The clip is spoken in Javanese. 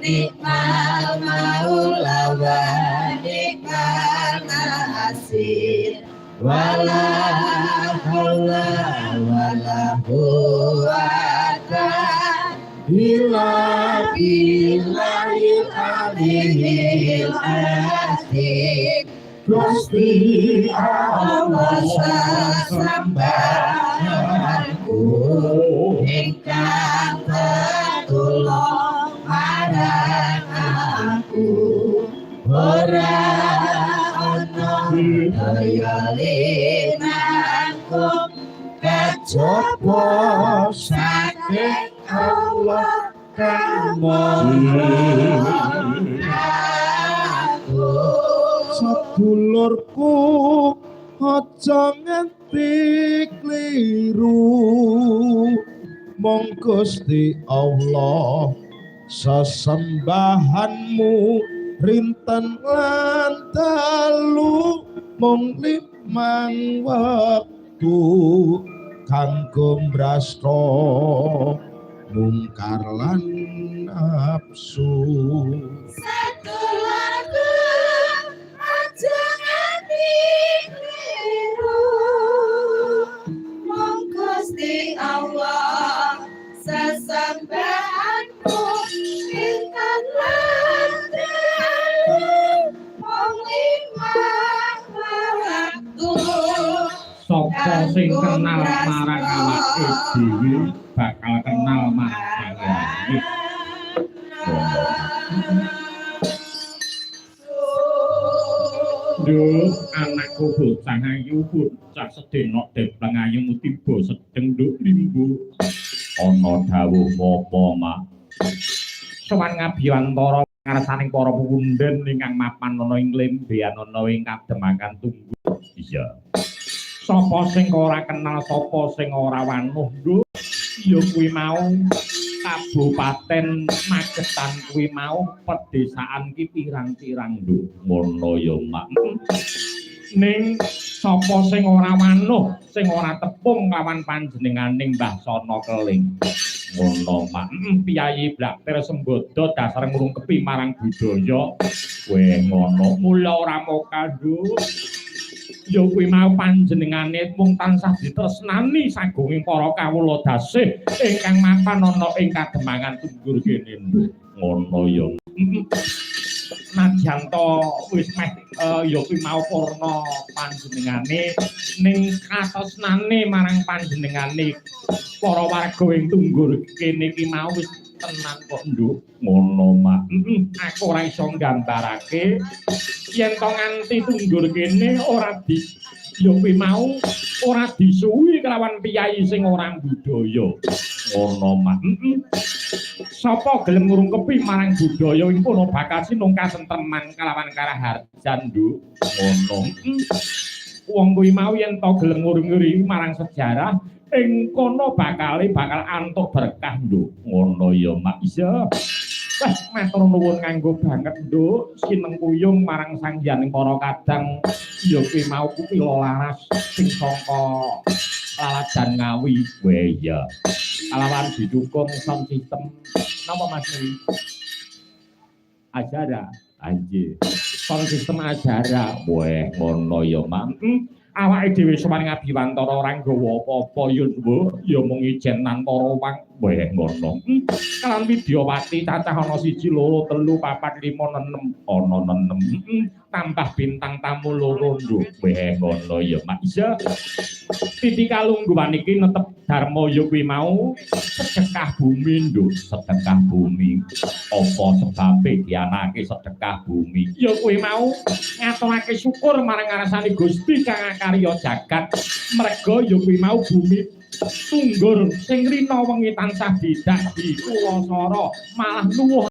nikmal maula wa nikmal nasir wala haula wala quwwata illa billahil aliyyil azim. Gusti Allah sesembahanku ingkang tetulung marang aku ora ana daya linangkung kejaba saking Allah kang maha sedulurku aja nganti kliru mong Gusti Allah sesembahanmu rinten lan dalu mong limang wektu kanggo mbrasta mungkar lan nafsu. Sedulurku aja nganti kliru mong Gusti Allah sesembahanku rinten lan dalu mong limang wektu. Sapa sing kenal marang awake dhewe bakal kenal marang liyane. Duh, anakku bocah ayu bocah sedenok depleng ayumu tiba sedeng nduk limbu. Ana dawuh apa, Mak? Sowan ngabiyantara ngarsaning para punden ingkang mapan ana ing lembean ana ing kademakan tunggu. Iya. Sapa sing ora kenal sapa sing ora wanuh, Nduk? Ya kuwi mau Kabupaten Magetan kuwi mau pedesaan ki pirang-pirang, Nduk. Ngono ya, Mak. Ning sapa sing ora wanuh, sing ora tepung kawan panjenenganing Mbah Sono Keling. Ngono, Mak. Piyayi Blaktir Sembodo dasar ngrungkepi marang budaya. Weh ngono, mula ora moka, Nduk. Ya kuwi mau panjenengane mung tansah ditresnani sagunging para kawula dasih ingkang mapan ana ing kademangan tunggur kene, Nduk. Ngono ya. Najan to wis meh ya kuwi mau purna panjenengane ning katresnane marang panjenengane para warga ing tunggur kene iki mau wis tenan kok, Nduk. Ngono, Mak. Aku ora iso nggambarake yen to nganti tunggur kene ora di ya kuwi mau ora disuwi kelawan piyayi sing ora budaya. Ngono, Mak. Sapa gelem ngrungkepi marang budaya iku ono bakal sinung kasentreman kelawan karaharjan, Nduk. Ngono. Wong kuwi mau yen to gelem nguri-nguri marang sejarah ing kono bakal antuk berkah, Nduk. Ngono ya, Mak. Iya. Wah, matur nuwun nganggo banget, Nduk. Sineng kuyung marang sangyaning para kadang ya kuwi mau kupila laras sing saka laladan Ngawi. Weh ya. Kalawan didukung sound system napa Mas Dewi? Ajara, anjir. Sound system Ajara. Weh, ngono ya, Mak. Awake dhewe sowan ngabiwantara ora nggawa apa-apa ya, Nduk. Ya mung ijenan para wong. Weh, ngono. Kalan Widyawati cacah ana 1 2 3 4 5 6 ana 6. Tambah bintang tamu 2, Nduk. Weh, ngono ya, Mak. Iya. Titi kalungguhan iki netep dharma ya kuwi mau sedekah bumi, Nduk. Sedekah bumi. Apa sebabe dianake sedekah bumi? Ya kuwi mau ngaturake syukur marang ngarsane Gusti kang karya jagat. Merga ya kuwi mau bumi tunggur sing rina wengi tansah didak dikuwasara malah nuwuh